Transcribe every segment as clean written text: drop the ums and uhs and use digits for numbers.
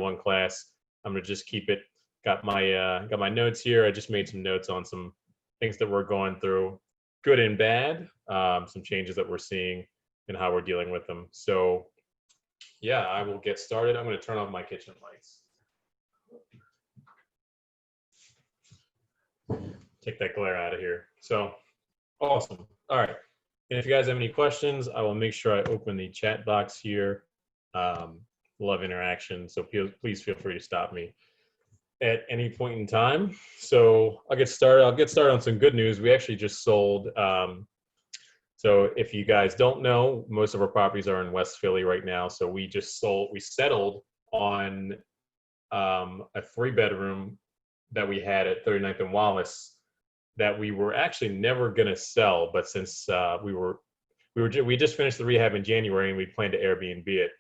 one class. I'm gonna just keep it. Got my notes here. I just made some notes on some things that we're going through, good and bad, some changes that we're seeing and how we're dealing with them. So yeah, I will get started. I'm going to turn off my kitchen lights. Take that glare out of here. So awesome. All right. And if you guys have any questions, I will make sure I open the chat box here. Love interaction. So please feel free to stop me at any point in time. So I'll get started. On some good news. We actually just sold. So if you guys don't know, most of our properties are in West Philly right now. So we settled on a 3-bedroom that we had at 39th and Wallace that we were actually never going to sell. But since we just finished the rehab in January and we planned to Airbnb it.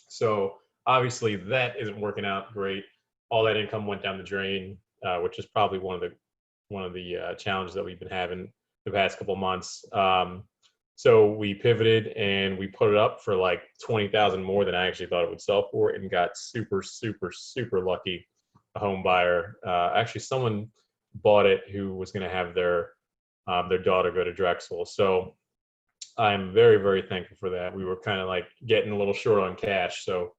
So obviously that isn't working out great. All that income went down the drain, which is probably one of the challenges that we've been having the past couple months. So we pivoted and we put it up for like 20,000 more than I actually thought it would sell for, and got super, super, super lucky. A home buyer, actually someone bought it who was going to have their daughter go to Drexel. So I'm very, very thankful for that. We were kind of like getting a little short on cash, so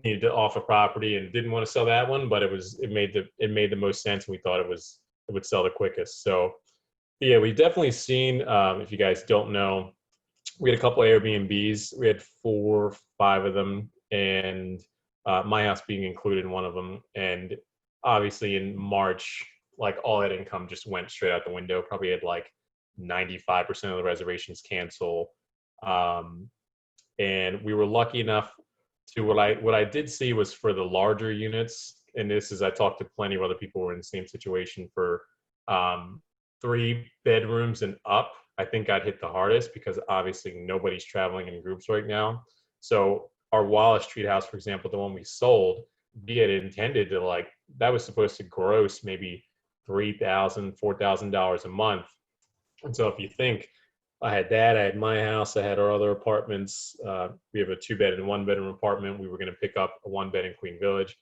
needed to offer property and didn't want to sell that one, but it made the most sense, and we thought it would sell the quickest. So yeah, we've definitely seen, if you guys don't know, we had a couple of Airbnbs. We had 4 or 5 of them, and my house being included in one of them. And obviously in March, like all that income just went straight out the window. Probably had like 95% of the reservations cancel. And we were lucky enough to, what I did see was for the larger units, and this is, I talked to plenty of other people who were in the same situation, for 3 bedrooms and up, I think got hit the hardest, because obviously nobody's traveling in groups right now. So our Wallace Street house, for example, the one we sold, we had intended to, that was supposed to gross maybe $3,000, $4,000 a month. And so if you think, I had my house, I had our other apartments. We have a 2-bed and 1-bedroom apartment. We were going to pick up a 1-bed in Queen Village.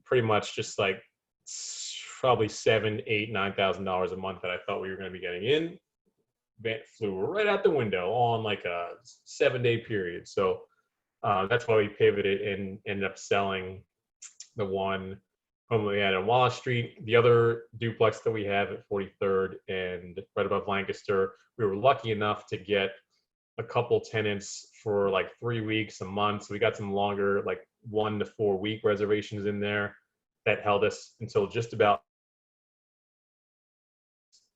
Pretty much just like probably $7,000, $8,000, $9,000 a month that I thought we were going to be getting in, flew right out the window on like a 7-day period. So that's why we pivoted and ended up selling the one home that we had on Wallace Street. The other duplex that we have at 43rd and right above Lancaster, we were lucky enough to get a couple tenants for like 3 weeks, a month. So we got some longer, like 1 to 4 week reservations in there that held us until just about.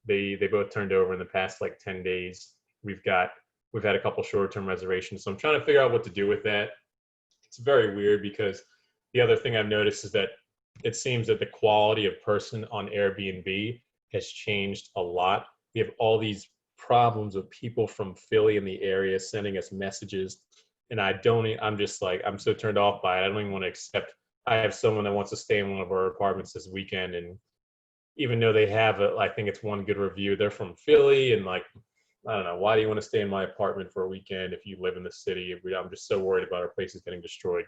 They both turned over in the past like 10 days. We've had a couple short-term reservations. So I'm trying to figure out what to do with that. It's very weird, because the other thing I've noticed is that it seems that the quality of person on Airbnb has changed a lot. We have all these problems with people from Philly in the area sending us messages, and I'm just like, I'm so turned off by it. I don't even want to accept. I have someone that wants to stay in one of our apartments this weekend, and even though they have I think it's one good review, they're from Philly, and like, I don't know, why do you want to stay in my apartment for a weekend if you live in the city? I'm just so worried about our places getting destroyed.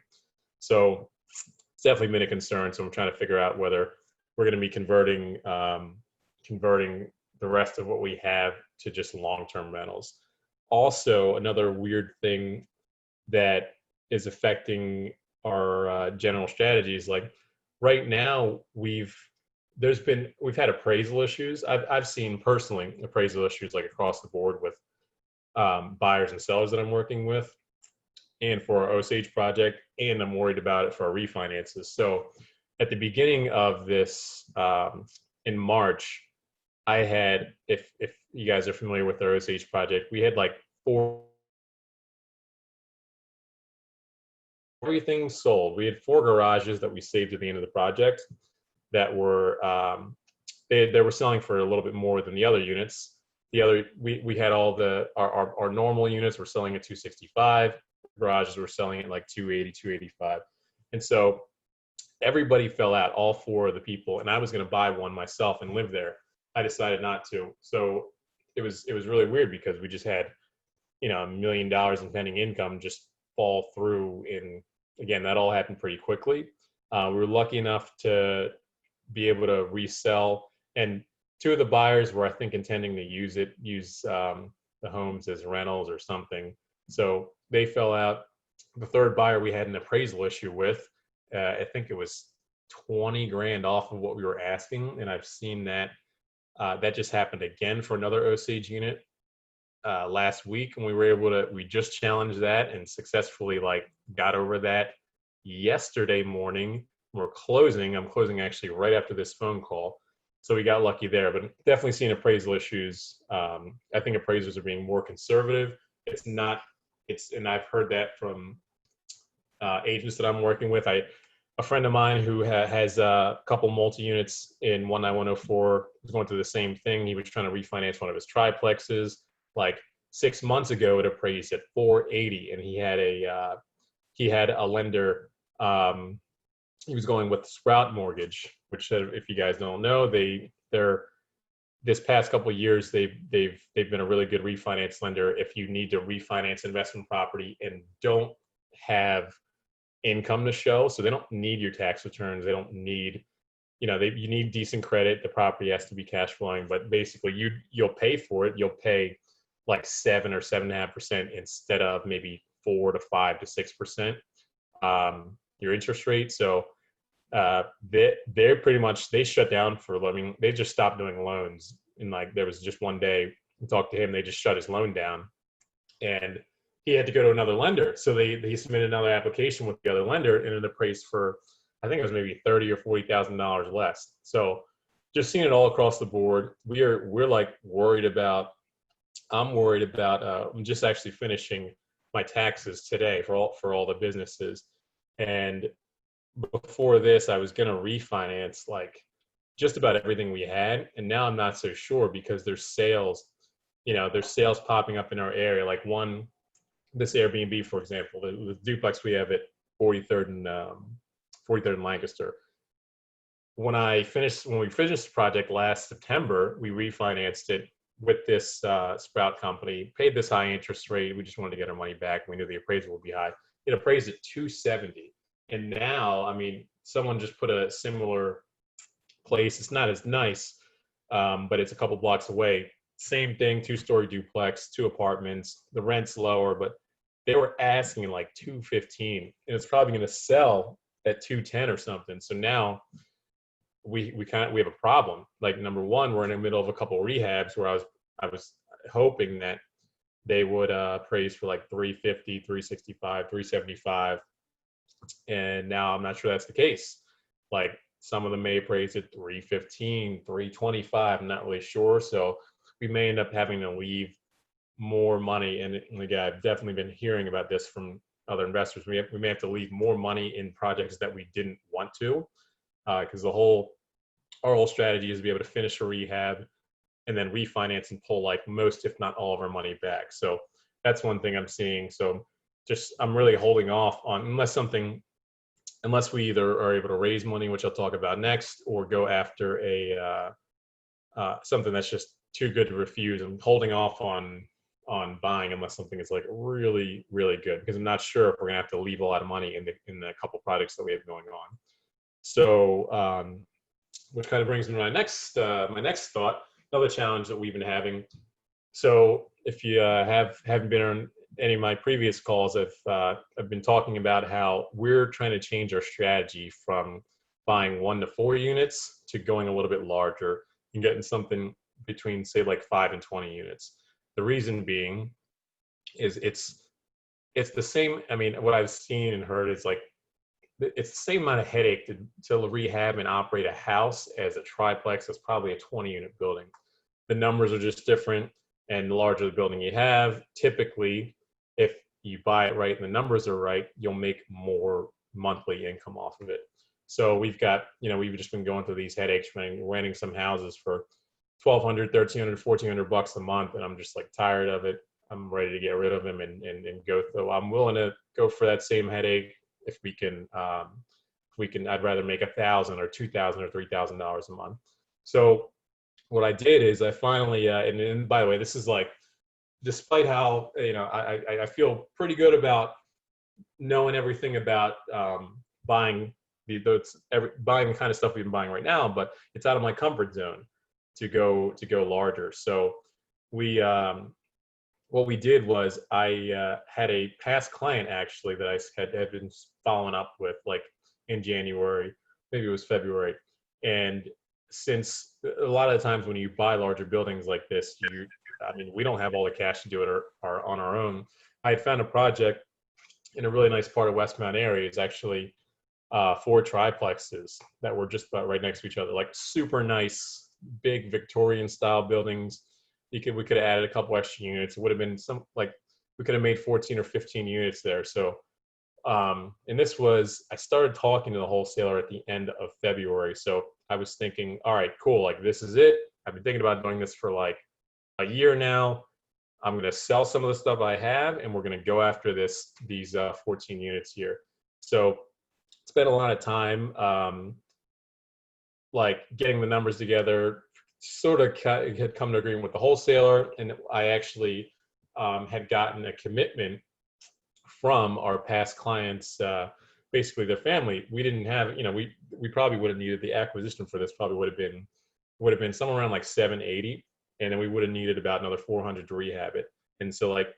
So it's definitely been a concern. So I'm trying to figure out whether we're going to be converting the rest of what we have to just long-term rentals. Also, another weird thing that is affecting our general strategies, like right now we've had appraisal issues. I've seen personally appraisal issues like across the board with buyers and sellers that I'm working with, and for our Osage project, and I'm worried about it for our refinances. So at the beginning of this, in March, I had, if you guys are familiar with our Osage project, we had like 4. Everything sold. We had 4 garages that we saved at the end of the project that were they were selling for a little bit more than the other units. We had all our normal units were selling at $265. Garages were selling at like $280, $285, and so everybody fell out. All 4 of the people, and I was going to buy one myself and live there. I decided not to. So it was really weird, because we just had $1 million in pending income just fall through. And again, that all happened pretty quickly. We were lucky enough to be able to resell, and two of the buyers were, I think, intending to use the homes as rentals or something. So they fell out. The third buyer we had an appraisal issue with. I think it was 20 grand off of what we were asking, and I've seen that that just happened again for another Osage unit last week, and we just challenged that and successfully got over that yesterday morning. I'm closing actually right after this phone call, so we got lucky there. But definitely seeing appraisal issues. I think appraisers are being more conservative. And I've heard that from agents that I'm working with. A friend of mine who has a couple multi-units in 19104 was going through the same thing. He was trying to refinance one of his triplexes. Like 6 months ago, it appraised at 480, and he had a lender. He was going with Sprout Mortgage, which, if you guys don't know, they're this past couple of years they've been a really good refinance lender if you need to refinance investment property and don't have income to show. So they don't need your tax returns. They don't need, you need decent credit. The property has to be cash flowing, but basically you'll pay for it. You'll pay like 7 or 7.5% instead of maybe 4 to 5 to 6% your interest rate. So they're pretty much, they shut down for loaning. They just stopped doing loans. And there was just one day we talked to him, they just shut his loan down, and he had to go to another lender. So he submitted another application with the other lender, and it appraised for, I think it was maybe $30,000 or $40,000 less. So just seeing it all across the board, we're worried about. I'm worried about. I'm just actually finishing my taxes today for all the businesses, and before this, I was going to refinance just about everything we had, and now I'm not so sure because there's sales popping up in our area. Like this Airbnb, for example, the duplex we have at 43rd and Lancaster. When we finished the project last September, we refinanced it with this Sprout company, paid this high interest rate. We just wanted to get our money back. We knew the appraisal would be high. It appraised at 270. And now, I mean, someone just put a similar place. It's not as nice, but it's a couple blocks away. Same thing, 2-story duplex, 2 apartments. The rent's lower, but they were asking like 215, and it's probably going to sell at 210 or something. So now we have a problem. Like, number one, we're in the middle of a couple of rehabs where I was hoping that they would appraise for like 350, 365, 375. And now I'm not sure that's the case. Like, some of them may appraise at 315, 325. I'm not really sure. So we may end up having to leave more money. And again, I've definitely been hearing about this from other investors. We may have to leave more money in projects that we didn't want to, because our whole strategy is to be able to finish a rehab and then refinance and pull like most, if not all, of our money back. So that's one thing I'm seeing. So I'm really holding off on, unless we either are able to raise money, which I'll talk about next, or go after something that's just too good to refuse. I'm holding off on buying unless something is like really, really good, because I'm not sure if we're gonna have to leave a lot of money in the couple projects that we have going on. So, which kind of brings me to my next thought, another challenge that we've been having. So if you haven't been on any of my previous calls, I've been talking about how we're trying to change our strategy from buying 1 to 4 units to going a little bit larger and getting something between, say, like 5 and 20 units. The reason being is it's the same. I mean, what I've seen and heard is like it's the same amount of headache to rehab and operate a house as a triplex. That's probably a 20-unit building. The numbers are just different, and the larger the building you have, typically, if you buy it right and the numbers are right, you'll make more monthly income off of it. So we've just been going through these headaches, renting some houses for $1,200, $1,300, $1,400 a month, and I'm just like tired of it. I'm ready to get rid of them and go through. I'm willing to go for that same headache if we can. I'd rather make $1,000 or $2,000 or $3,000 a month. So what I did is I finally, and by the way, this is like, despite how, I feel pretty good about knowing everything about buying buying the kind of stuff we've been buying right now, but it's out of my comfort zone to go larger. So we what we did was I had a past client actually that had been following up with like in January, maybe it was February, and since a lot of the times when you buy larger buildings like this, I mean, we don't have all the cash to do it or on our own. I had found a project in a really nice part of Westmount area. It's actually 4 triplexes that were just about right next to each other, like super nice, big Victorian style buildings. We could have added a couple extra units. It would have been we could have made 14 or 15 units there. So, and this was, I started talking to the wholesaler at the end of February. So I was thinking, all right, cool. Like this is it. I've been thinking about doing this for like a year now. I'm going to sell some of the stuff I have, and we're going to go after these 14 units here. So spent a lot of time, like getting the numbers together, sort of had come to agreement with the wholesaler. And I actually had gotten a commitment from our past clients, basically their family. We didn't have, we probably would have needed the acquisition for this, probably would have been somewhere around like 780. And then we would have needed about another 400 to rehab it. And so like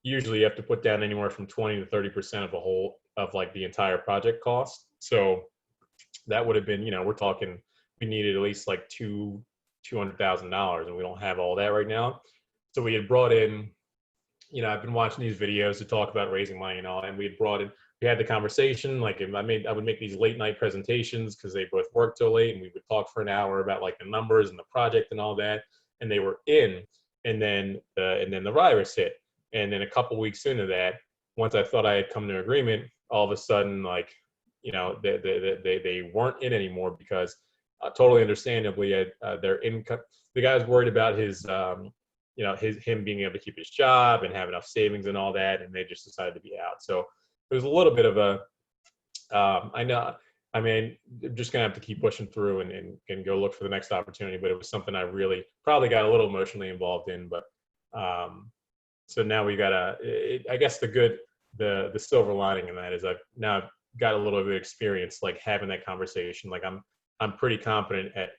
usually you have to put down anywhere from 20 to 30% of like the entire project cost. So that would have been, we're talking, we needed at least like $200,000, and we don't have all that right now. So we had brought in, I've been watching these videos to talk about raising money and all, and we had the conversation. Like I would make these late night presentations because they both worked till late, and we would talk for an hour about like the numbers and the project and all that. And they were in, and then the virus hit. And then a couple weeks into that, once I thought I had come to an agreement, all of a sudden, like, they weren't in anymore because totally understandably, their income, the guy was worried about him being able to keep his job and have enough savings and all that. And they just decided to be out. So it was a little bit of I'm just going to have to keep pushing through and go look for the next opportunity. But it was something I really probably got a little emotionally involved in. But so now we I guess the silver lining in that is I've now got a little bit of experience, like having that conversation. Like I'm pretty confident at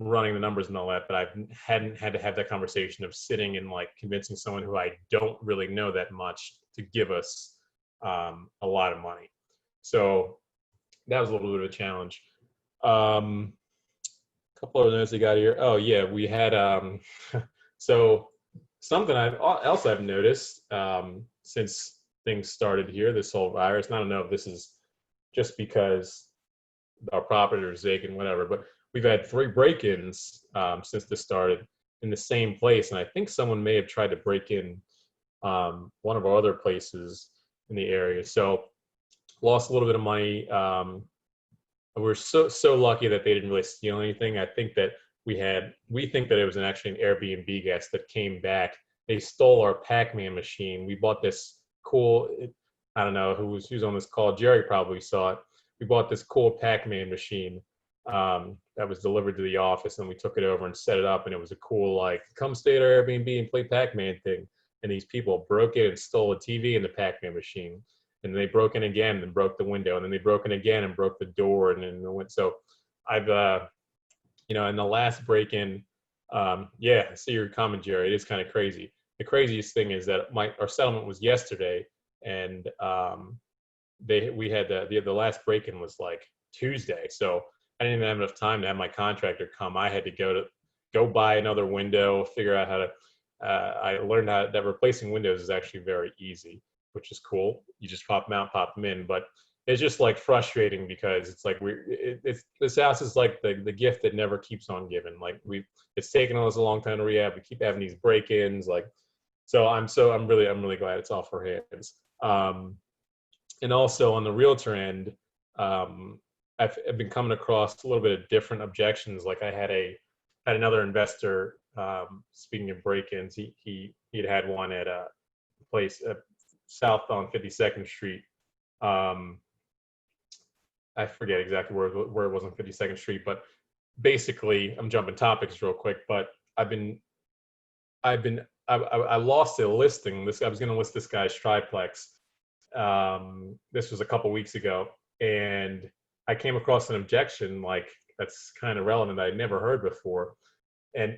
running the numbers and all that, but I hadn't had to have that conversation of sitting and like convincing someone who I don't really know that much to give us a lot of money. So that was a little bit of a challenge. A couple of notes I got here. Oh yeah, we had so something else I've noticed since things started here, this whole virus. And I don't know if this is just because our property is vacant, whatever, but we've had 3 break-ins since this started in the same place. And I think someone may have tried to break in one of our other places in the area. So lost a little bit of money. We're so lucky that they didn't really steal anything. I think that we think that it was actually an Airbnb guest that came back. They stole our Pac-Man machine. We bought this cool, I don't know who's on this call. Jerry probably saw it. We bought this cool Pac-Man machine that was delivered to the office, and we took it over and set it up, and it was a cool, like, come stay at our Airbnb and play Pac-Man thing. And these people broke in and stole a TV and the Pac-Man machine. And they broke in again and broke the window, and then they broke in again and broke the door, and then went. So I've, in the last break-in, yeah, I see your comment, Jerry. It is kind of crazy. The craziest thing is that our settlement was yesterday, and we had the last break-in was like Tuesday. So I didn't even have enough time to have my contractor come. I had to go buy another window, figure out how to. I learned that replacing windows is actually very easy, which is cool. You just pop them out, pop them in. But it's just like frustrating because it's like this house is like the gift that never keeps on giving. Like it's taken us a long time to rehab. We keep having these break-ins. Like, so I'm really glad it's off our hands. And also on the realtor end, I've been coming across a little bit of different objections. Like I had another investor. Speaking of break-ins, he'd had one at a place south on 52nd Street. I forget exactly where it was on 52nd Street, but basically, I'm jumping topics real quick. But I lost a listing. I was going to list this guy's triplex. This was a couple weeks ago, and I came across an objection like that's kind of relevant that I'd never heard before. And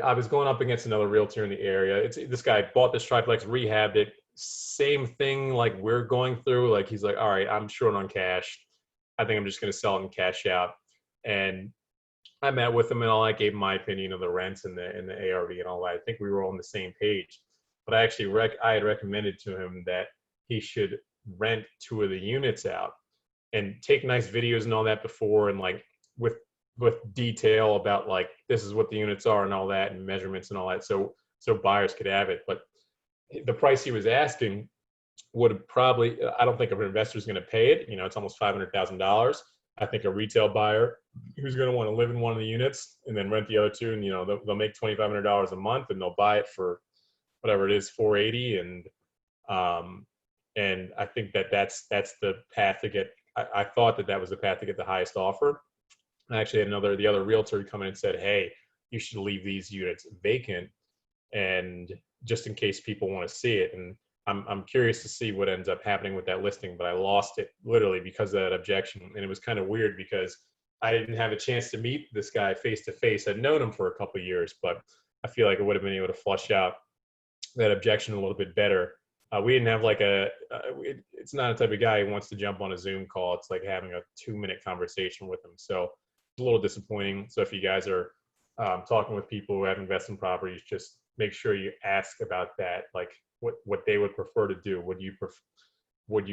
I was going up against another realtor in the area. This guy bought this triplex, rehabbed it, same thing like we're going through. Like he's like, all right, I'm short on cash. I think I'm just going to sell it and cash out. And I met with him and all. I gave my opinion of the rents and the ARV and all that. I think we were all on the same page. But I actually I had recommended to him that he should rent 2 of the units out and take nice videos and all that before, and like with detail about like this is what the units are and all that, and measurements and all that, so buyers could have it. But the price he was asking would probably, I don't think an investor is going to pay it. It's almost $500,000. I think a retail buyer who's going to want to live in one of the units and then rent the other 2, and they'll make $2,500 a month, and they'll buy it for whatever it is, $480. And I think that's the path to get. I thought that was the path to get the highest offer. I actually had the other realtor come in and said, hey, you should leave these units vacant, and just in case people want to see it. And I'm curious to see what ends up happening with that listing, but I lost it literally because of that objection. And it was kind of weird because I didn't have a chance to meet this guy face to face. I'd known him for a couple of years, but I feel like I would have been able to flush out that objection a little bit better. We didn't have like it's not a type of guy who wants to jump on a Zoom call. It's like having a 2-minute conversation with him. So it's a little disappointing. So if you guys are talking with people who have investment properties, just make sure you ask about that, like what they would prefer to do. Would you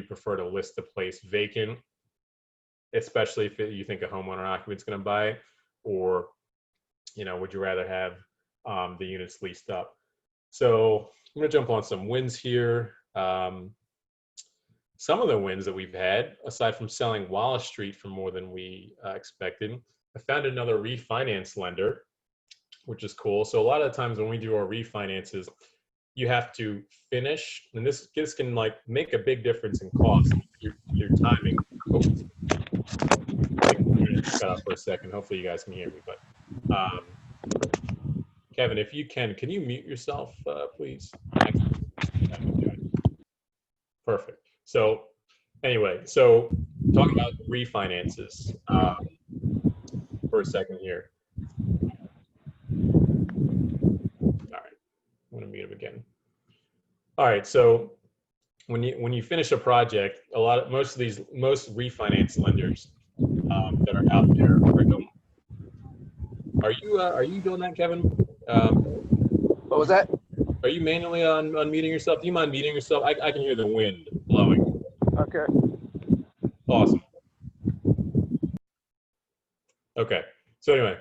prefer to list the place vacant, especially if you think a homeowner occupant is going to buy it, or would you rather have the units leased up? So I'm going to jump on some wins here. Some of the wins that we've had, aside from selling Wallace Street for more than we expected, I found another refinance lender, which is cool. So a lot of the times when we do our refinances, you have to finish, and this can like make a big difference in cost. Your timing. Oh, cut off for a second. Hopefully you guys can hear me, but Kevin, if you can you mute yourself, please? Perfect. So anyway, talking about refinances for a second here. All right, I'm gonna mute him again. All right, so when you finish a project, most refinance lenders that are out there are going. Are you doing that, Kevin? What was that? Are you manually unmuting yourself? Do you mind muting yourself? I can hear the wind blowing. Okay. Awesome. Okay. So anyway,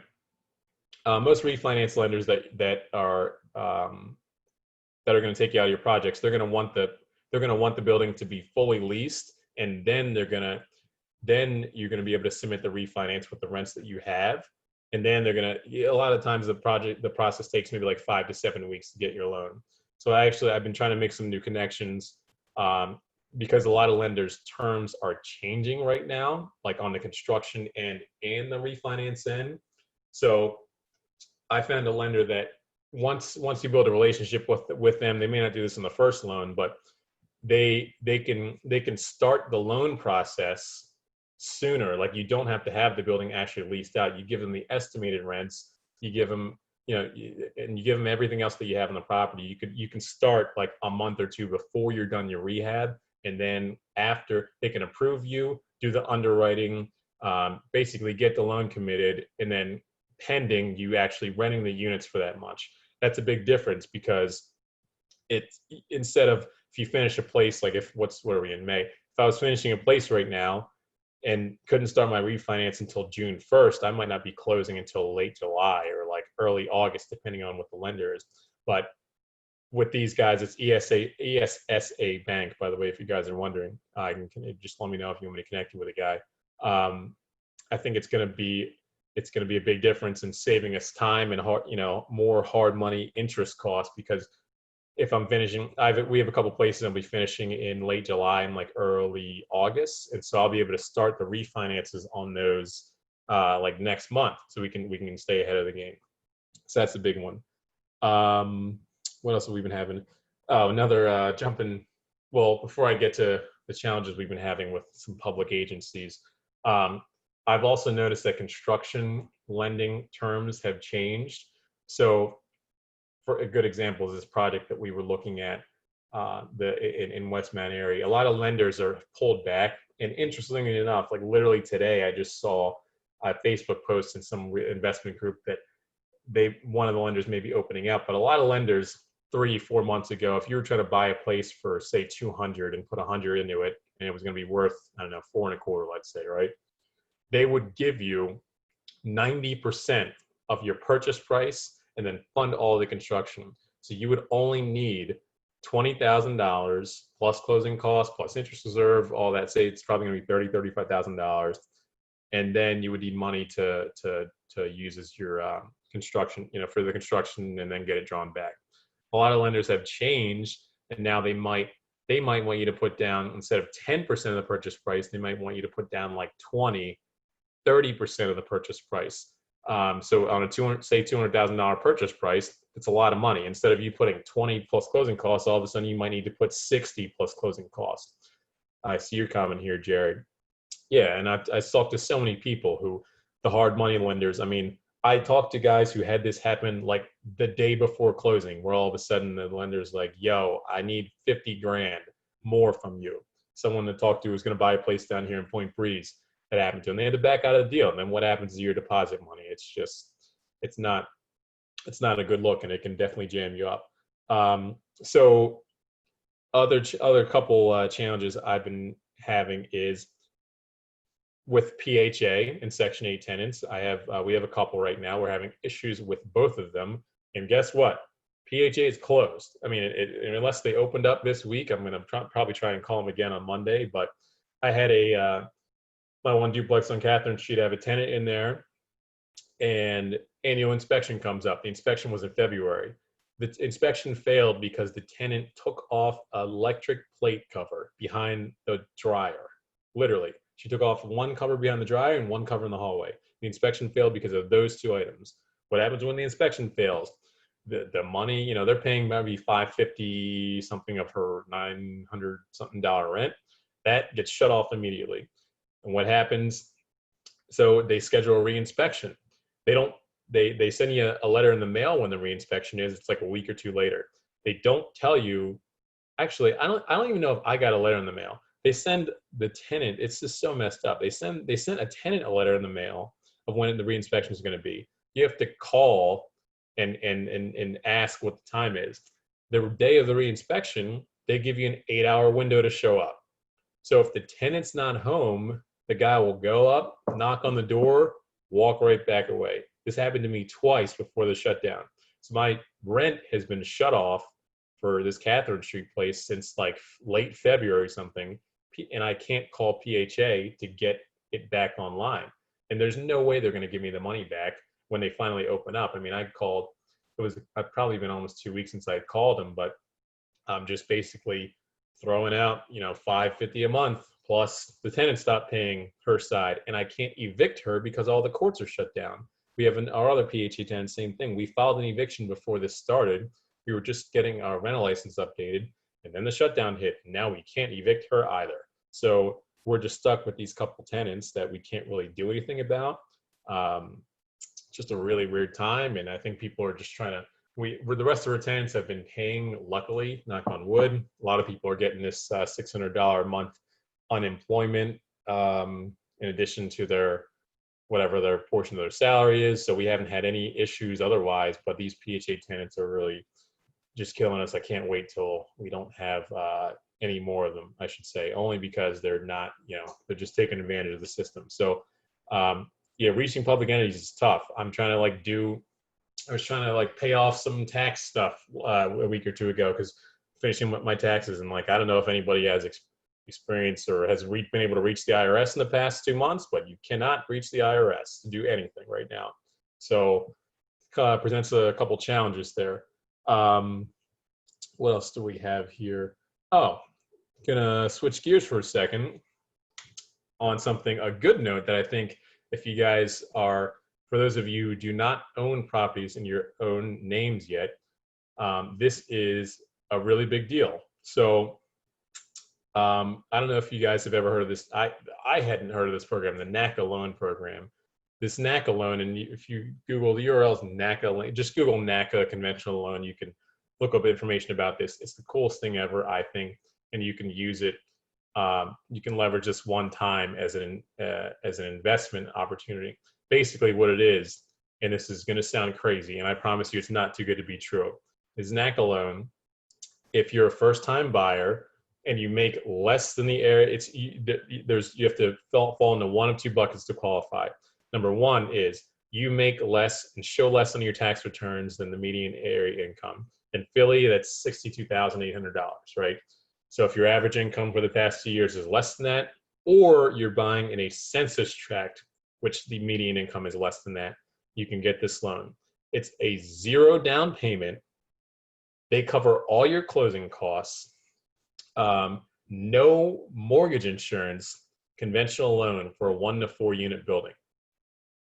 most refinance lenders that are going to take you out of your projects, they're going to want the building to be fully leased, and then you're going to be able to submit the refinance with the rents that you have. And then a lot of times the process takes maybe like 5 to 7 weeks to get your loan. So I've been trying to make some new connections because a lot of lenders' terms are changing right now, like on the construction end and the refinance end. So I found a lender that once you build a relationship with them, they may not do this in the first loan, but they can start the loan process sooner. Like you don't have to have the building actually leased out. You give them the estimated rents, you give them and you give them everything else that you have on the property. You can start like a month or 2 before you're done your rehab, and then after they can approve you, do the underwriting, basically get the loan committed, and then pending you actually renting the units for that much. That's a big difference because it's instead of if you finish a place like what are we in May? If I was finishing a place right now and couldn't start my refinance until June 1st, I might not be closing until late July or like early August, depending on what the lender is. But with these guys, it's ESSA Bank, by the way, if you guys are wondering. Just let me know if you want me to connect you with a guy. I think it's going to be a big difference in saving us time and more hard money interest costs, because if I'm finishing, we have a couple places I'll be finishing in late July and like early August, and so I'll be able to start the refinances on those like next month, so we can stay ahead of the game. So that's a big one. What else have we been having? Oh, another jumping. Well, before I get to the challenges we've been having with some public agencies. I've also noticed that construction lending terms have changed. So for a good example is this project that we were looking at in West Mount area. A lot of lenders are pulled back. And interestingly enough, like literally today, I just saw a Facebook post in some investment group that one of the lenders may be opening up, but a lot of lenders 3-4 months ago, if you were trying to buy a place for say 200 and put 100 into it, and it was going to be worth, I don't know, 4.25, let's say, right? They would give you 90% of your purchase price and then fund all the construction. So you would only need $20,000 plus closing costs, plus interest reserve, all that. Say it's probably going to be $35,000. And then you would need money to use as your construction, for the construction, and then get it drawn back. A lot of lenders have changed, and now they might want you to put down, instead of 10% of the purchase price, they might want you to put down like 20, 30% of the purchase price. So on a $200,000 purchase price, it's a lot of money. Instead of you putting 20 plus closing costs, all of a sudden you might need to put 60 plus closing costs. I see your comment here, Jared. Yeah, and I talked to so many people who, the hard money lenders, I mean, I talked to guys who had this happen like the day before closing, where all of a sudden the lender's like, yo, I need 50 grand more from you. Someone to talk to who's going to buy a place down here in Point Breeze, that happened to them. They had to back out of the deal. And then what happens to your deposit money? It's not a good look, and it can definitely jam you up. So other couple challenges I've been having is with PHA and Section 8 tenants. We have a couple right now. We're having issues with both of them. And guess what? PHA is closed. I mean, unless they opened up this week, I'm going to probably try and call them again on Monday. But I had my one duplex on Catherine Street. I have a tenant in there, and annual inspection comes up. The inspection was in February. The inspection failed because the tenant took off an electric plate cover behind the dryer. Literally, she took off one cover behind the dryer and one cover in the hallway. The inspection failed because of those two items. What happens when the inspection fails? The money, they're paying maybe $550 something of her $900 something rent. That gets shut off immediately. And what happens? So they schedule a reinspection. They send you a letter in the mail when the reinspection is. It's like a week or two later. They don't tell you. Actually, I don't even know if I got a letter in the mail. They send the tenant. It's just so messed up. They sent a tenant a letter in the mail of when the reinspection is going to be. You have to call and ask what the time is. The day of the reinspection, they give you an 8-hour window to show up. So if the tenant's not home, the guy will go up, knock on the door, walk right back away. This happened to me twice before the shutdown. So my rent has been shut off for this Catherine Street place since like late February or something, and I can't call PHA to get it back online. And there's no way they're going to give me the money back when they finally open up. I mean, I've probably been almost 2 weeks since I had called them, but I'm just basically throwing out, $550 a month, plus the tenant stopped paying her side, and I can't evict her because all the courts are shut down. We have our other PHA tenant, same thing. We filed an eviction before this started. We were just getting our rental license updated, and then the shutdown hit. And now we can't evict her either. So we're just stuck with these couple tenants that we can't really do anything about. Just a really weird time, and I think people are just trying to. The rest of our tenants have been paying, luckily, knock on wood. A lot of people are getting this $600 a month unemployment in addition to whatever their portion of their salary is. So we haven't had any issues otherwise, but these PHA tenants are really just killing us. I can't wait till we don't have any more of them, I should say, only because they're not, they're just taking advantage of the system. So reaching public entities is tough. I was trying to pay off some tax stuff a week or two ago, because finishing my taxes, and I don't know if anybody has experience or has been able to reach the IRS in the past 2 months, but you cannot reach the IRS to do anything right now. So presents a couple challenges there. What else do we have here? Oh, gonna switch gears for a second on a good note that I think, if you guys are, for those of you who do not own properties in your own names yet, this is a really big deal. So I don't know if you guys have ever heard of this. I hadn't heard of this program, the NACA loan program. This NACA loan, and if you Google the URLs NACA, just Google NACA conventional loan, you can look up information about this. It's the coolest thing ever, I think, and you can use it. You can leverage this one time as an investment opportunity. Basically, what it is, and this is going to sound crazy, and I promise you, it's not too good to be true. Is NACA loan, if you're a first-time buyer and you make less than the area, you have to fall into one of two buckets to qualify. Number one is you make less and show less on your tax returns than the median area income. In Philly, that's $62,800, right? So if your average income for the past 2 years is less than that, or you're buying in a census tract, which the median income is less than that, you can get this loan. It's a 0 down payment. They cover all your closing costs. No mortgage insurance, conventional loan for a 1 to 4 unit building.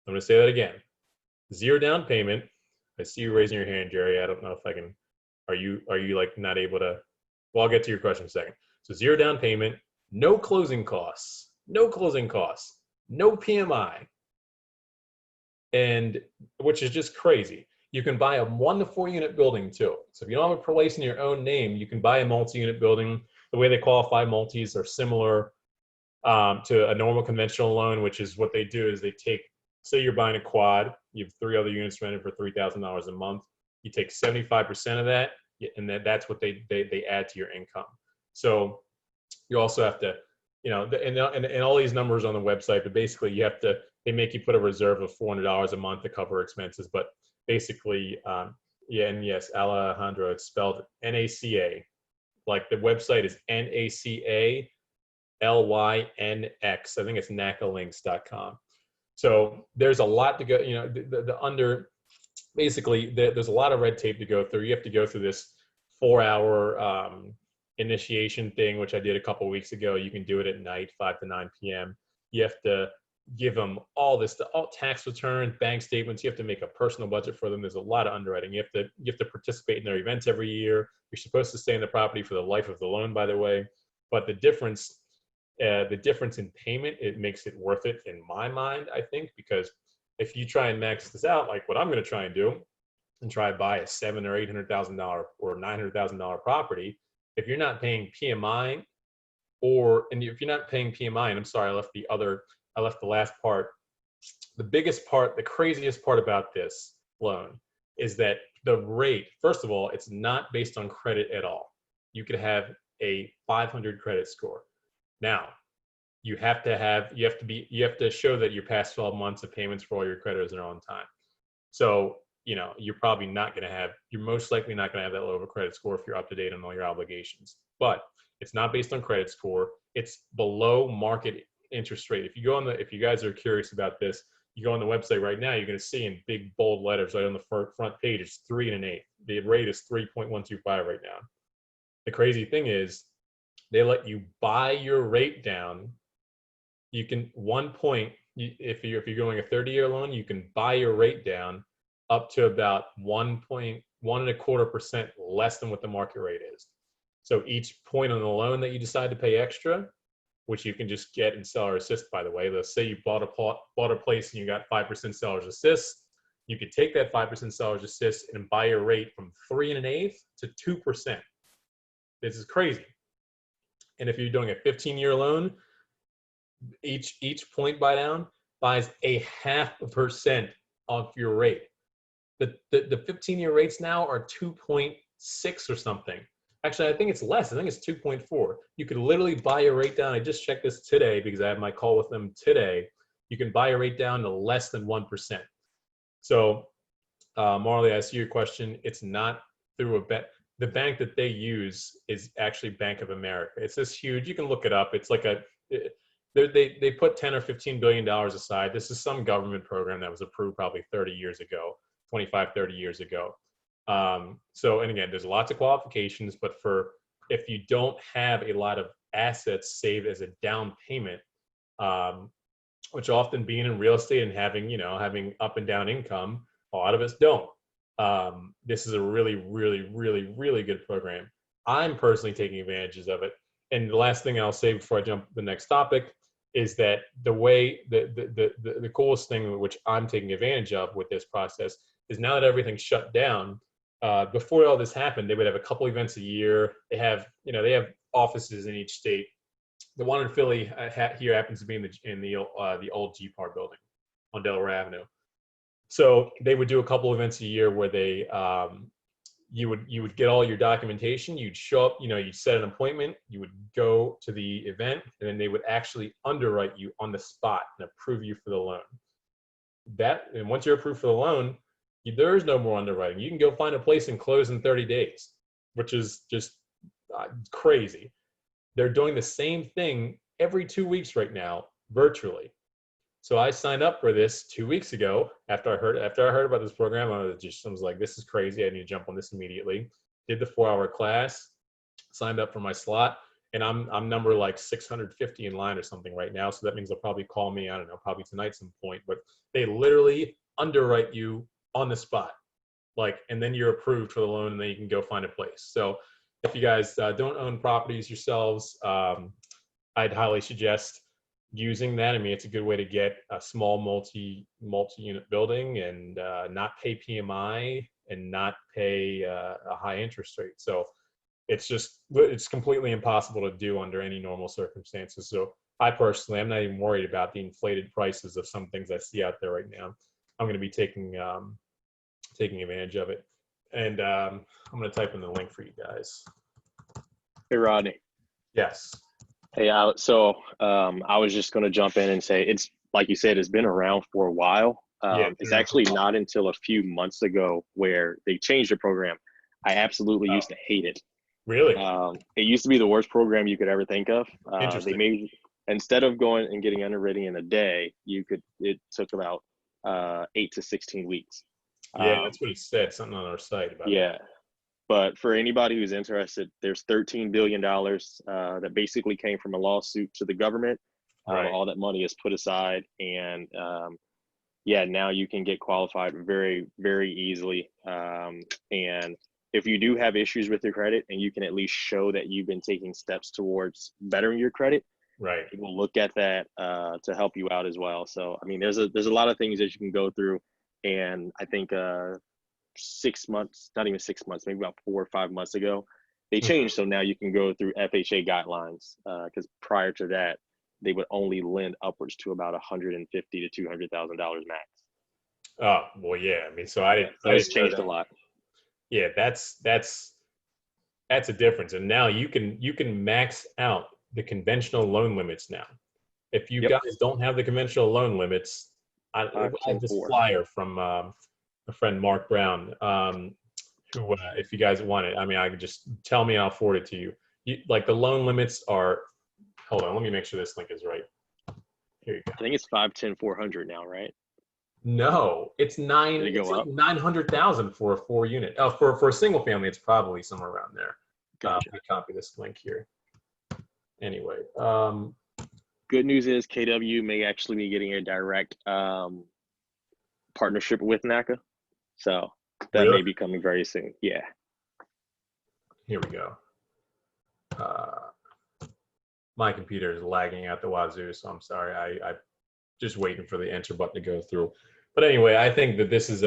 I'm going to say that again. 0 down payment. I see you raising your hand, Jerry. I don't know if I can. Are you like not able to? Well, I'll get to your question in a second. So 0 down payment, no closing costs, no PMI, and which is just crazy. You can buy a 1 to 4 unit building too. So if you don't have a place in your own name, you can buy a multi-unit building. The way they qualify multis are similar to a normal conventional loan, which is what they do is they take, say you're buying a quad, you have 3 other units rented for $3,000 a month. You take 75% of that, and that's what they add to your income. So you also have to, and all these numbers on the website, but basically they make you put a reserve of $400 a month to cover expenses. But basically, yeah, and yes, Alejandro, it's spelled NACA. Like the website is NACALYNX. I think it's nacalinks.com. So there's a lot to go, basically there's a lot of red tape to go through. You have to go through this 4-hour initiation thing, which I did a couple of weeks ago. You can do it at night, 5 to 9 p.m. You have to give them all tax returns, bank statements. You have to make a personal budget for them. There's a lot of underwriting. You have to participate in their events every year. You're supposed to stay in the property for the life of the loan, by the way. But the difference in payment, it makes it worth it in my mind, I think, because if you try and max this out, like what I'm going to try and do, and try to buy a $700,000 or $800,000 or $900,000 property, if you're not paying PMI, and if you're not paying PMI, and I'm sorry, I left the last part. The biggest part, the craziest part about this loan is that the rate, first of all, it's not based on credit at all. You could have a 500 credit score. Now, you have to show that your past 12 months of payments for all your creditors are on time. So, you're most likely not going to have that low of a credit score if you're up to date on all your obligations. But it's not based on credit score. It's below market interest rate. If you guys are curious about this, you go on the website right now, you're going to see in big bold letters right on the front page, it's 3 1/8. The rate is 3.125 right now. The crazy thing is they let you buy your rate down. You can if you're going a 30-year loan, you can buy your rate down up to about 1.125% less than what the market rate is. So each point on the loan that you decide to pay extra, which you can just get in seller assist, by the way. Let's say you bought a place and you got 5% seller's assist. You could take that 5% seller's assist and buy your rate from 3 1/8 to 2%. This is crazy. And if you're doing a 15-year loan, each point buy down buys a 0.5% off your rate. The 15-year rates now are 2.6 or something. Actually, I think it's less. I think it's 2.4. You could literally buy a rate down. I just checked this today because I have my call with them today. You can buy a rate down to less than 1%. So, Marley, I see your question. It's not through a bet. The bank that they use is actually Bank of America. It's this huge. You can look it up. It's like they put 10 or 15 billion dollars aside. This is some government program that was approved probably 30 years ago, 25, 30 years ago. So, and again, there's lots of qualifications, but if you don't have a lot of assets saved as a down payment, which often being in real estate and having up and down income, a lot of us don't. This is a really, really, really, really good program. I'm personally taking advantages of it. and the last thing I'll say before I jump to the next topic is that the coolest thing which I'm taking advantage of with this process is now that everything's shut down. Before all this happened, they would have a couple events a year. They have offices in each state. The one in Philly here happens to be in the old GPAR building on Delaware Avenue. So they would do a couple events a year where they you would get all your documentation. You'd show up, you'd set an appointment. You would go to the event, and then they would actually underwrite you on the spot and approve you for the loan. And once you're approved for the loan, there is no more underwriting. You can go find a place and close in 30 days, which is just crazy. They're doing the same thing every 2 weeks right now, virtually. So I signed up for this 2 weeks ago after I heard about this program. I was like, this is crazy. I need to jump on this immediately. Did the 4-hour class, signed up for my slot, and I'm number like 650 in line or something right now. So that means they'll probably call me, I don't know, probably tonight some point. But they literally underwrite you on the spot, and then you're approved for the loan, and then you can go find a place. So if you guys don't own properties yourselves, I'd highly suggest using that. I mean, it's a good way to get a small multi-unit building and not pay PMI and not pay a high interest rate. So it's completely impossible to do under any normal circumstances. So I'm not even worried about the inflated prices of some things I see out there right now. I'm going to be taking advantage of it. And I'm going to type in the link for you guys. Hey, Rodney. Yes. Hey, I was just going to jump in and say, it's like you said, it's been around for a while. It's actually not until a few months ago where they changed the program. I absolutely used to hate it. Really? It used to be the worst program you could ever think of. Interesting. Instead of going and getting underwritten in a day, it took about 8 to 16 weeks. Yeah, that's what he said, something on our site about that. But for anybody who's interested, there's $13 billion that basically came from a lawsuit to the government. Right. All that money is put aside, and now you can get qualified very, very easily. And if you do have issues with your credit, and you can at least show that you've been taking steps towards bettering your credit, right, we'll look at that to help you out as well. So, I mean, there's a lot of things that you can go through, and I think 6 months, not even 6 months, maybe about 4 or 5 months ago, they changed. So now you can go through FHA guidelines, because prior to that, they would only lend upwards to about $150,000 to $200,000 max. Oh, well, yeah. I mean, so it's changed a lot. Yeah, that's a difference. And now you can max out the conventional loan limits now. If you guys don't have the conventional loan limits, I have this flyer from a friend, Mark Brown, who, if you guys want it, I mean, I could just tell me, I'll forward it to you. The loan limits are, hold on, let me make sure this link is right. Here you go. I think it's 510, 400 now, right? No, it's like 900,000 for a 4-unit. For a single family, it's probably somewhere around there. Gotcha. Let me copy this link here. Anyway, good news is KW may actually be getting a direct partnership with NACA, so that may be coming very soon. Yeah. Here we go. My computer is lagging out the wazoo, so I'm sorry. I just waiting for the enter button to go through. But anyway, I think that this is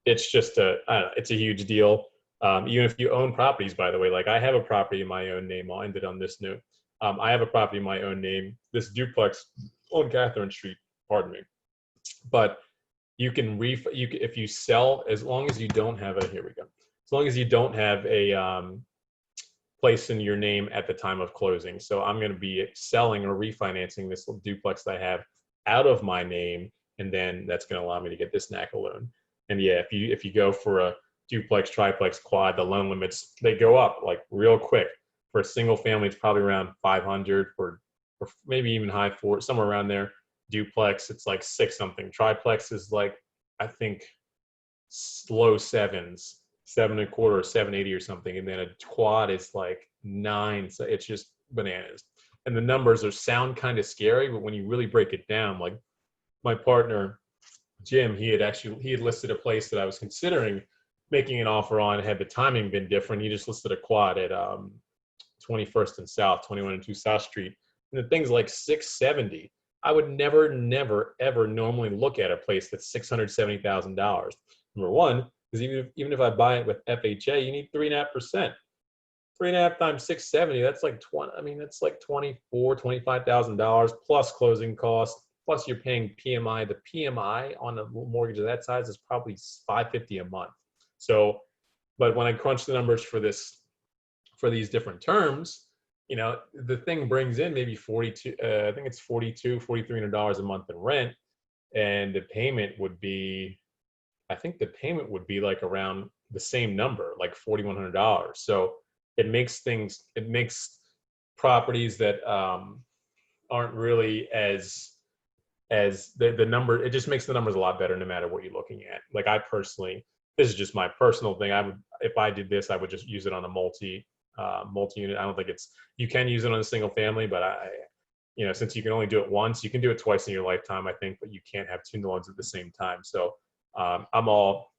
it's just it's a huge deal. Even if you own properties, by the way, I have a property in my own name. I'll end it on this note. I have a property in my own name, this duplex on Catherine Street, pardon me. But you can if you sell, as long as you don't have here we go. As long as you don't have a place in your name at the time of closing. So I'm going to be selling or refinancing this duplex that I have out of my name, and then that's going to allow me to get this NACA loan. And yeah, if you go for a duplex, triplex, quad, the loan limits, they go up real quick. For a single family, it's probably around 500, or maybe even high 4, somewhere around there. Duplex, it's 6 something. Triplex is I think low 7s, 7.25, 780 or something, and then a quad is 9. So it's just bananas. And the numbers sound kind of scary, but when you really break it down, my partner Jim, he had listed a place that I was considering making an offer on. Had the timing been different, he just listed a quad at 21st and South, 21 and 2 South Street, and the thing's like 670. I would never, never, ever normally look at a place that's $670,000. Number one, because even if I buy it with FHA, you need 3.5%. 3.5 times 670, that's like 20. I mean, that's like $25,000 plus closing costs. Plus you're paying PMI. The PMI on a mortgage of that size is probably $550 a month. So, but when I crunch the numbers for these different terms, you know, the thing brings in maybe 42, I think it's $4,300 a month in rent. And the payment would be, I think the payment would be like around the same number, like $4,100. So it makes properties that aren't really as the number, it just makes the numbers a lot better no matter what you're looking at. Like I personally, this is just my personal thing. If I did this, I would just use it on a multi-unit. I don't think you can use it on a single family, but you know, since you can only do it once, you can do it twice in your lifetime, I think, but you can't have two loans at the same time. So I'm all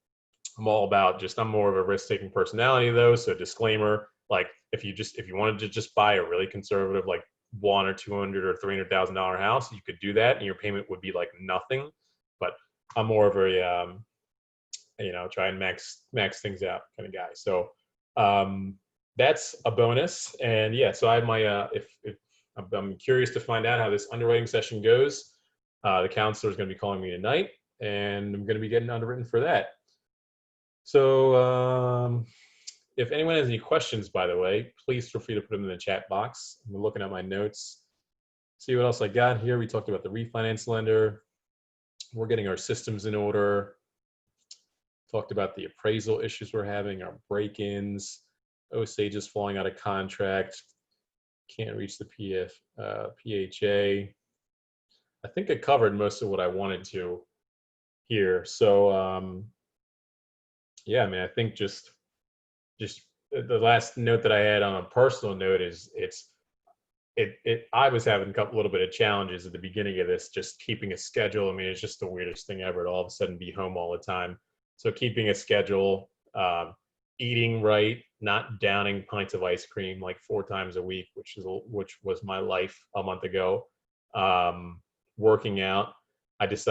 about I'm more of a risk-taking personality though. So disclaimer, like if you wanted to just buy a really conservative, like $100,000 or $200,000 or $300,000 house, you could do that and your payment would be like nothing. But I'm more of a, you know, try and max things out kind of guy. So that's a bonus. And yeah, so I have my, if I'm curious to find out how this underwriting session goes. The counselor is going to be calling me tonight and I'm going to be getting underwritten for that. So if anyone has any questions, by the way, please feel free to put them in the chat box. I'm looking at my notes. See what else I got here. We talked about the refinance lender. We're getting our systems in order. Talked about the appraisal issues we're having, our break-ins, Osages falling out of contract. Can't reach the PHA. I think I covered most of what I wanted to here. So yeah, I mean, I think just the last note that I had on a personal note is I was having a little bit of challenges at the beginning of this, just keeping a schedule. I mean, it's just the weirdest thing ever to all of a sudden be home all the time. So keeping a schedule, eating right, not downing pints of ice cream like 4 times a week, which was my life a month ago. Working out. I just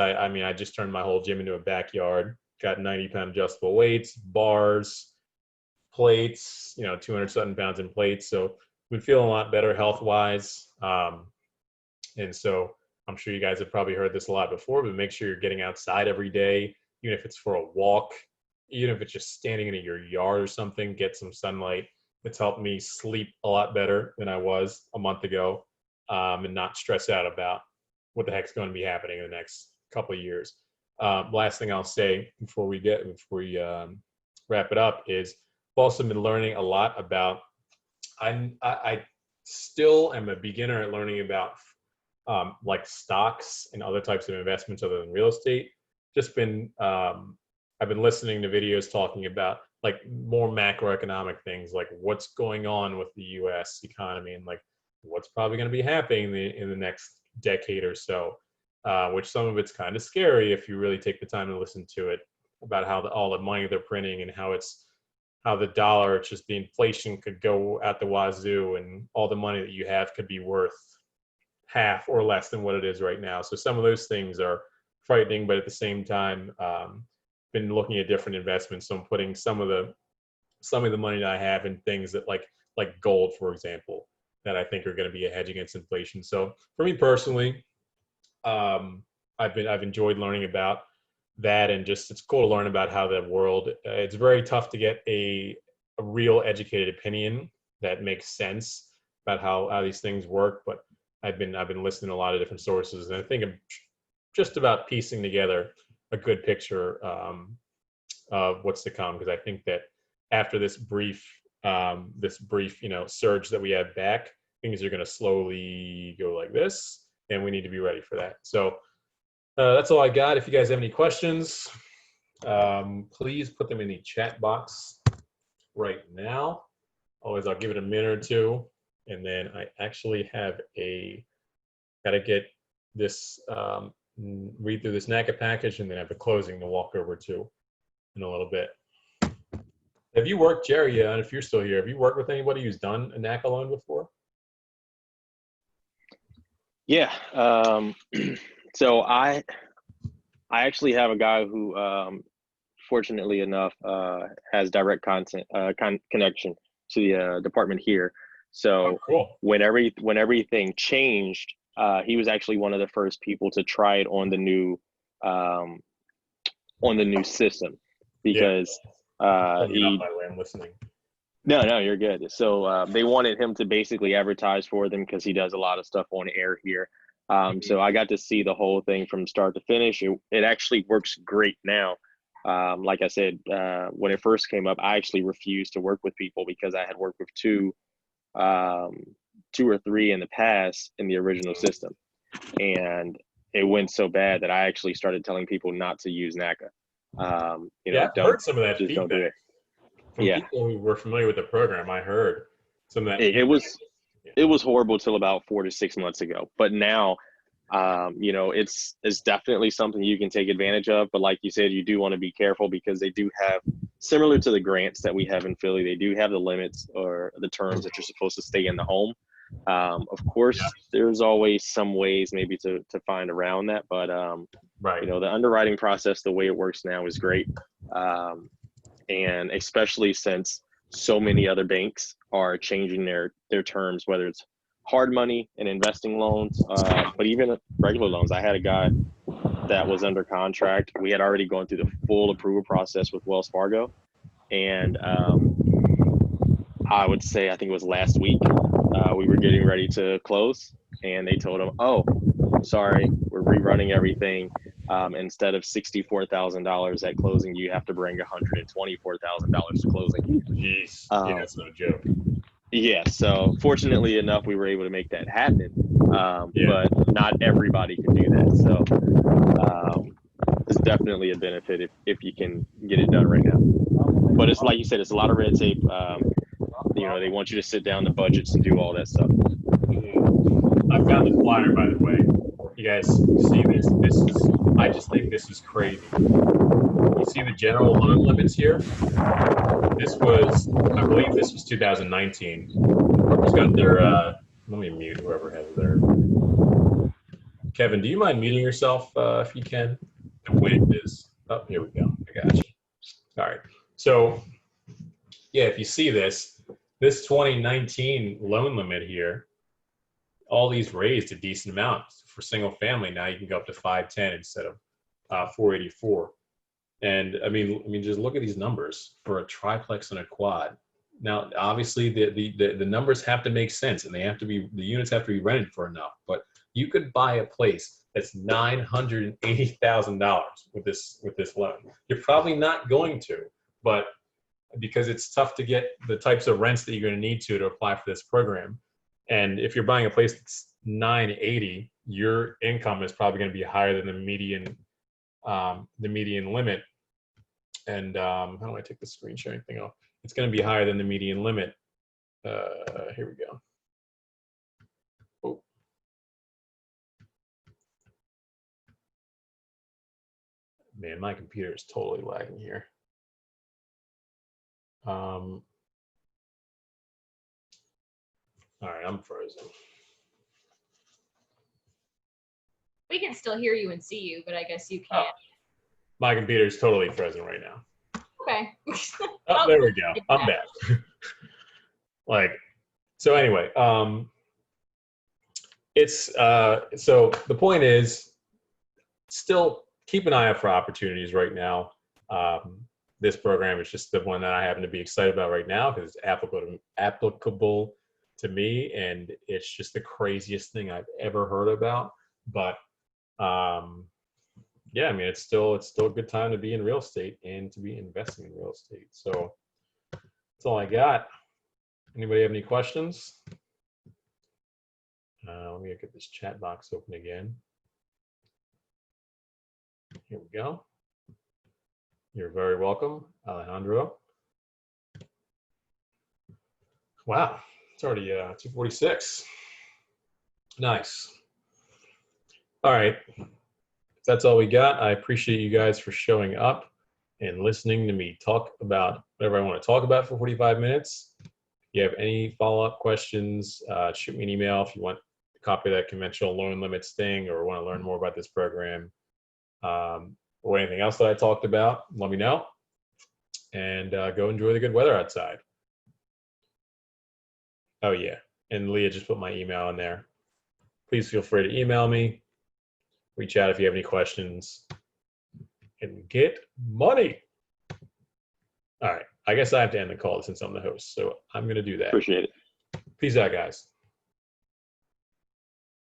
turned my whole gym into a backyard. Got 90-pound adjustable weights, bars, plates, you know, 200-something pounds in plates. So been feeling a lot better health-wise. And so I'm sure you guys have probably heard this a lot before, but make sure you're getting outside every day, even if it's for a walk, even if it's just standing in your yard or something, get some sunlight. It's helped me sleep a lot better than I was a month ago, and not stress out about what the heck's going to be happening in the next couple of years. Last thing I'll say before we wrap it up is I've also been learning a lot about, I still am a beginner at learning about like stocks and other types of investments other than real estate. Just been, I've been listening to videos talking about like more macroeconomic things, like what's going on with the US economy and like what's probably going to be happening in the next decade or so, which some of it's kind of scary if you really take the time to listen to it, about how all the money they're printing and how the dollar, just the inflation could go out the wazoo and all the money that you have could be worth half or less than what it is right now. So some of those things are frightening, but at the same time, been looking at different investments. So I'm putting some of the money that I have in things that like gold, for example, that I think are going to be a hedge against inflation. So for me personally, I've enjoyed learning about that, and just it's cool to learn about how the world. It's very tough to get a real educated opinion that makes sense about how these things work, but I've been listening to a lot of different sources, and I think I'm just about piecing together a good picture of what's to come, because I think that after this brief surge that we have back, things are going to slowly go like this, and we need to be ready for that. So that's all I got. If you guys have any questions, please put them in the chat box right now. Always, I'll give it a minute or two, and then I actually have gotta get this, read through this NACA package, and then have the closing to walk over to in a little bit. Have you worked, Jerry, and if you're still here, have you worked with anybody who's done a NACA loan before? Yeah. So I actually have a guy who, fortunately enough, has direct connection to the department here. So Oh, cool. when everything changed, he was actually one of the first people to try it on the new system, Yeah. because Coming up, he by the way, I'm listening. no, you're good. So they wanted him to basically advertise for them because he does a lot of stuff on air here. So I got to see the whole thing from start to finish. It actually works great now. Like I said, when it first came up, I actually refused to work with people because I had worked with two or three in the past in the original system, and it went so bad that I actually started telling people not to use NACA. Yeah, I've heard some of that Don't do feedback it. from Yeah, people who were familiar with the program. I heard some of that it feedback. was it was horrible till about 4 to 6 months ago, but now it's definitely something you can take advantage of. But like you said, you do want to be careful because they do have, similar to the grants that we have in Philly, they do have the limits or the terms that you're supposed to stay in the home. Of course, Yeah. there's always some ways maybe to find around that, but Right. the underwriting process, the way it works now, is great, and especially since so many other banks are changing their terms, whether it's hard money and investing loans, but even regular loans. I had a guy that was under contract. We had already gone through the full approval process with Wells Fargo, and I would say, I think it was last week, we were getting ready to close, and they told him, "Oh, sorry, we're rerunning everything. Instead of $64,000 at closing, you have to bring $124,000 to closing." Jeez. Yeah, that's no joke. Yeah, so fortunately enough, we were able to make that happen, Yeah. but not everybody can do that. So it's definitely a benefit if you can get it done right now. But it's like you said, it's a lot of red tape. They want you to sit down the budgets and do all that stuff. I found the flyer, by the way. You guys see this? I just think this is crazy. You see the general loan limits here? I believe this was 2019. Whoever's got their, let me mute whoever has their. Kevin, do you mind muting yourself if you can? The wind is, oh, here we go. I got you. All right. So, yeah, if you see this 2019 loan limit here, all these raised a decent amount. For single family, now you can go up to 510 instead of 484. And I mean, just look at these numbers for a triplex and a quad. Now, obviously, the numbers have to make sense, and the units have to be rented for enough. But you could buy a place that's $980,000 with this loan. You're probably not going to, but because it's tough to get the types of rents that you're going to need to apply for this program. And if you're buying a place that's 980, your income is probably going to be higher than the median limit. And how do I take the screen sharing thing off? It's going to be higher than the median limit. Here we go. Oh. Man, my computer is totally lagging here. All right, I'm frozen. We can still hear you and see you, but I guess you can't. My computer is totally frozen right now. Okay. Oh, there we go. I'm back. So anyway, it's so the point is, still keep an eye out for opportunities right now. This program is just the one that I happen to be excited about right now because it's applicable to me, and it's just the craziest thing I've ever heard about. But yeah, I mean, it's still a good time to be in real estate and to be investing in real estate. So that's all I got. Anybody have any questions? Let me get this chat box open again. Here we go. You're very welcome, Alejandro. Wow, it's already 2:46. Nice. All right, that's all we got. I appreciate you guys for showing up. and listening to me talk about whatever I want to talk about for 45 minutes. If you have any follow-up questions, shoot me an email if you want a copy of that conventional loan limits thing or want to learn more about this program, or anything else that I talked about, let me know. And go enjoy the good weather outside. Oh yeah, and Leah just put my email in there. Please feel free to email me, reach out if you have any questions, and get money. All right, I guess I have to end the call since I'm the host, so I'm going to do that. Appreciate it. Peace out, guys.